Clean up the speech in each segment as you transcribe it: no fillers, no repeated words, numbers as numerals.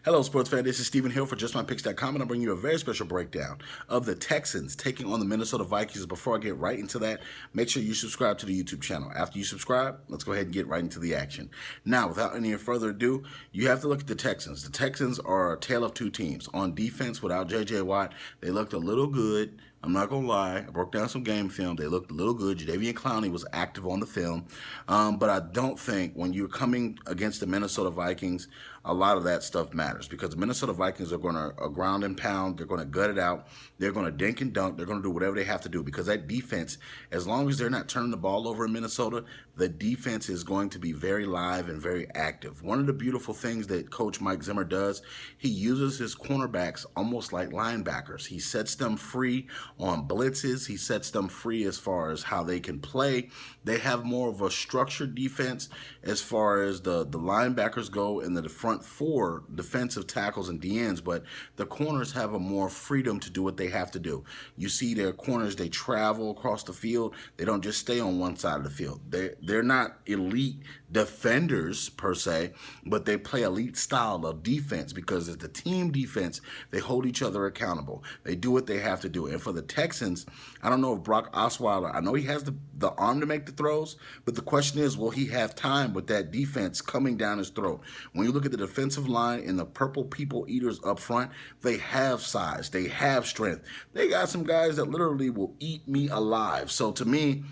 Hello, sports fan. This is Stephen Hill for JustMyPicks.com, and I'm bringing you a very special breakdown of the Texans taking on the Minnesota Vikings. Before I get right into that, make sure you subscribe to the YouTube channel. After you subscribe, let's go ahead and get right into the action. Now, without any further ado, you have to look at the Texans. The Texans are a tale of two teams. On defense, without J.J. Watt, they looked a little good. I'm not going to lie. I broke down some game film. They looked a little good. Jadeveon Clowney was active on the film. But I don't think when you're coming against the Minnesota Vikings, a lot of that stuff matters because the Minnesota Vikings are going to ground and pound. They're going to gut it out. They're going to dink and dunk. They're going to do whatever they have to do because that defense, as long as they're not turning the ball over in Minnesota, the defense is going to be very live and very active. One of the beautiful things that Coach Mike Zimmer does, he uses his cornerbacks almost like linebackers. He sets them free on blitzes. He sets them free as far as how they can play. They have more of a structured defense as far as the linebackers go and the front four defensive tackles and DNs, but the corners have a more freedom to do what they have to do. You see their corners, they travel across the field. They don't just stay on one side of the field. They're not elite defenders per se, but they play elite style of defense because it's the team defense. They hold each other accountable. They do what they have to do. And for the Texans, I don't know if Brock Osweiler, I know he has the arm to make the throws, but the question is, will he have time with that defense coming down his throat? When you look at the defensive line and the purple people eaters up front, they have size, they have strength. They got some guys that literally will eat me alive. So to me,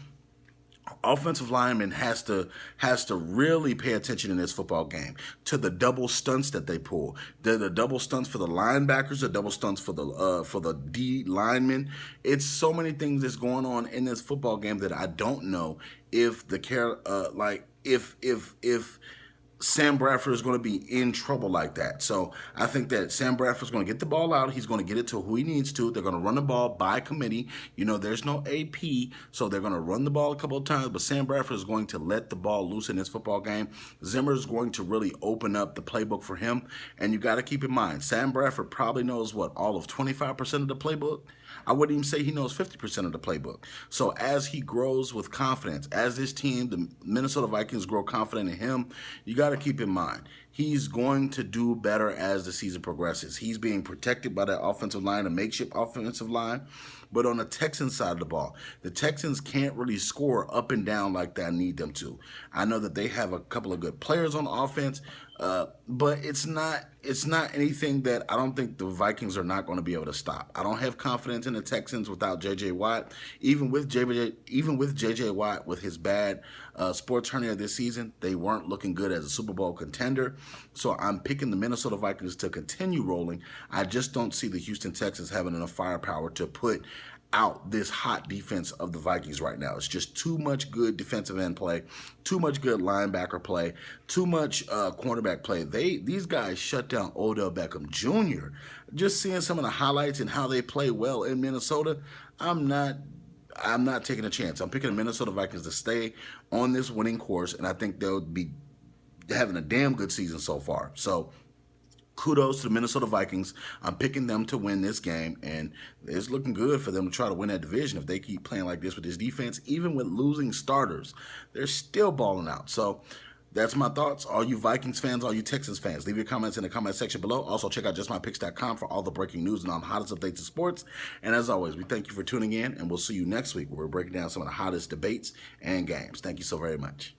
offensive lineman has to really pay attention in this football game to the double stunts that they pull. The double stunts for the linebackers, the double stunts for the D linemen. It's so many things that's going on in this football game that I don't know if if Sam Bradford is going to be in trouble like that. So I think that Sam Bradford is going to get the ball out. He's going to get it to who he needs to. They're going to run the ball by committee. You know, there's no AP, so they're going to run the ball a couple of times, but Sam Bradford is going to let the ball loose in this football game. Zimmer is going to really open up the playbook for him, and you got to keep in mind, Sam Bradford probably knows, all of 25% of the playbook? I wouldn't even say he knows 50% of the playbook. So as he grows with confidence, as this team, the Minnesota Vikings, grow confident in him, you got to keep in mind, he's going to do better as the season progresses. He's being protected by that offensive line, a makeshift offensive line. But on the Texans side of the ball, the Texans can't really score up and down like they need them to. I know that they have a couple of good players on offense, but it's not anything that I don't think the Vikings are not going to be able to stop. I don't have confidence in the Texans without J.J. Watt. Even with J.J. Watt with his bad sports hernia this season, they weren't looking good as a Super Bowl contender. So I'm picking the Minnesota Vikings to continue rolling. I just don't see the Houston Texans having enough firepower to put out this hot defense of the Vikings right now. It's just too much good defensive end play, too much good linebacker play, too much cornerback play. These guys shut down Odell Beckham Jr. Just seeing some of the highlights and how they play well in Minnesota, I'm not taking a chance. I'm picking the Minnesota Vikings to stay on this winning course, and I think they'll be having a damn good season so far. So kudos to the Minnesota Vikings. I'm picking them to win this game, and it's looking good for them to try to win that division. If they keep playing like this with this defense, even with losing starters, they're still balling out. So that's my thoughts. All you Vikings fans, all you Texans fans, leave your comments in the comment section below. Also, check out JustMyPicks.com for all the breaking news and all the hottest updates in sports. And as always, we thank you for tuning in, and we'll see you next week where we're breaking down some of the hottest debates and games. Thank you so very much.